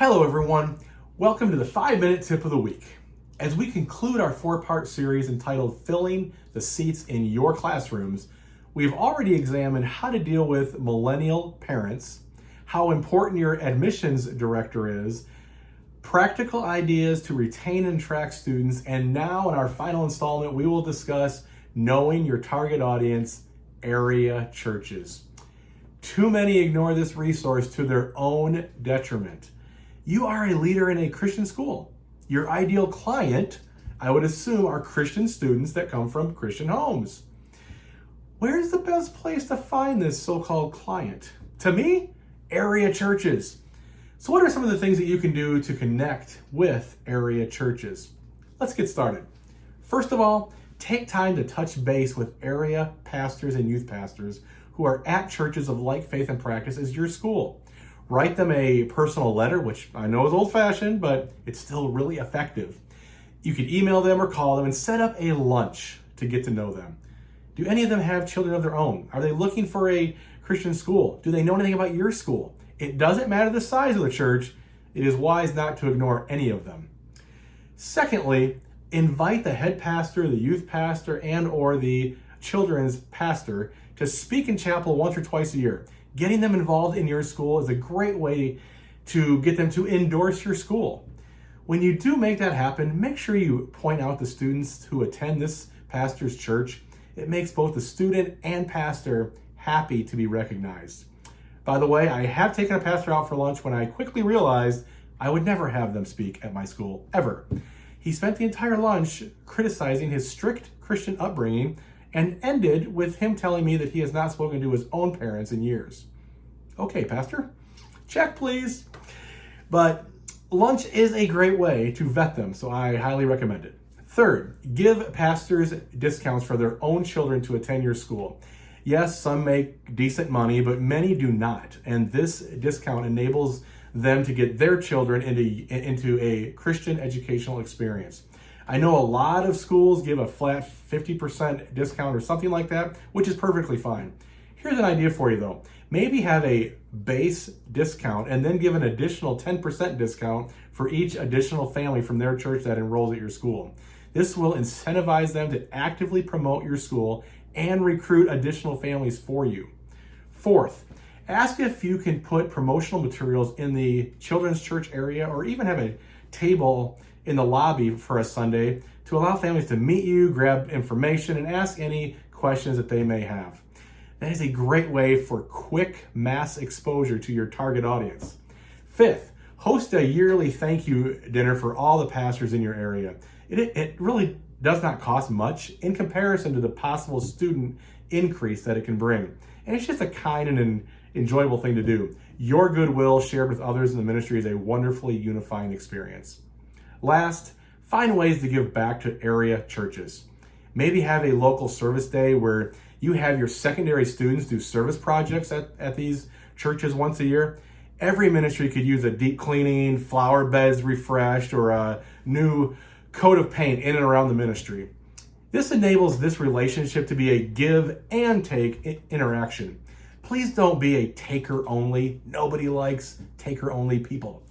Hello everyone, welcome to the 5-minute tip of the week. As we conclude our 4-part series entitled Filling the Seats in Your Classrooms, we've already examined how to deal with millennial parents, how important your admissions director is, practical ideas to retain and attract students, and now in our final installment we will discuss knowing your target audience, area churches. Too many ignore this resource to their own detriment. You are a leader in a Christian school. Your ideal client, I would assume, are Christian students that come from Christian homes. Where's the best place to find this so-called client? To me, area churches. So what are some of the things that you can do to connect with area churches? Let's get started. First of all, take time to touch base with area pastors and youth pastors who are at churches of like faith and practice as your school. Write them a personal letter, which I know is old-fashioned, but it's still really effective. You could email them or call them and set up a lunch to get to know them. Do any of them have children of their own? Are they looking for a Christian school? Do they know anything about your school? It doesn't matter the size of the church. It is wise not to ignore any of them. Secondly, invite the head pastor, the youth pastor, and or the children's pastor to speak in chapel once or twice a year. Getting them involved in your school is a great way to get them to endorse your school. When you do make that happen, make sure you point out the students who attend this pastor's church. It makes both the student and pastor happy to be recognized. By the way, I have taken a pastor out for lunch when I quickly realized I would never have them speak at my school, ever. He spent the entire lunch criticizing his strict Christian upbringing and ended with him telling me that he has not spoken to his own parents in years. Okay, pastor, check please. But lunch is a great way to vet them, so I highly recommend it. Third, give pastors discounts for their own children to attend your school. Yes, some make decent money, but many do not. And this discount enables them to get their children into a Christian educational experience. I know a lot of schools give a flat 50% discount or something like that, which is perfectly fine. Here's an idea for you though. Maybe have a base discount and then give an additional 10% discount for each additional family from their church that enrolls at your school. This will incentivize them to actively promote your school and recruit additional families for you. Fourth, ask if you can put promotional materials in the children's church area or even have a table in the lobby for a Sunday to allow families to meet you, grab information, and ask any questions that they may have. That is a great way for quick mass exposure to your target audience. Fifth, host a yearly thank you dinner for all the pastors in your area. It really does not cost much in comparison to the possible student increase that it can bring. And it's just a kind and an enjoyable thing to do. Your goodwill shared with others in the ministry is a wonderfully unifying experience. Last, find ways to give back to area churches. Maybe have a local service day where you have your secondary students do service projects at these churches once a year. Every ministry could use a deep cleaning, flower beds refreshed, or a new coat of paint in and around the ministry. This enables this relationship to be a give and take interaction. Please don't be a taker only. Nobody likes taker only people.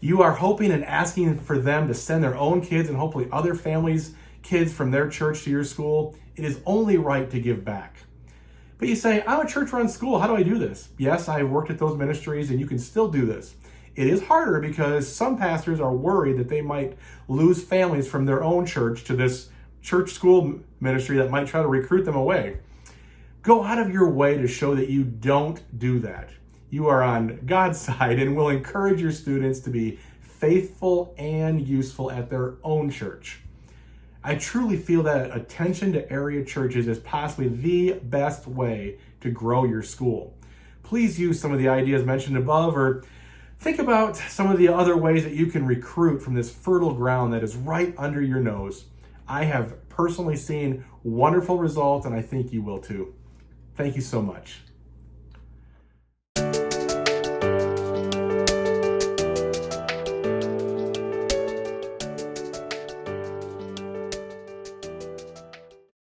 You are hoping and asking for them to send their own kids and hopefully other families' kids from their church to your school. It is only right to give back. But you say, I'm a church-run school. How do I do this? Yes, I've worked at those ministries and you can still do this. It is harder because some pastors are worried that they might lose families from their own church to this church school ministry that might try to recruit them away. Go out of your way to show that you don't do that. You are on God's side and will encourage your students to be faithful and useful at their own church. I truly feel that attention to area churches is possibly the best way to grow your school. Please use some of the ideas mentioned above or think about some of the other ways that you can recruit from this fertile ground that is right under your nose. I have personally seen wonderful results and I think you will too. Thank you so much.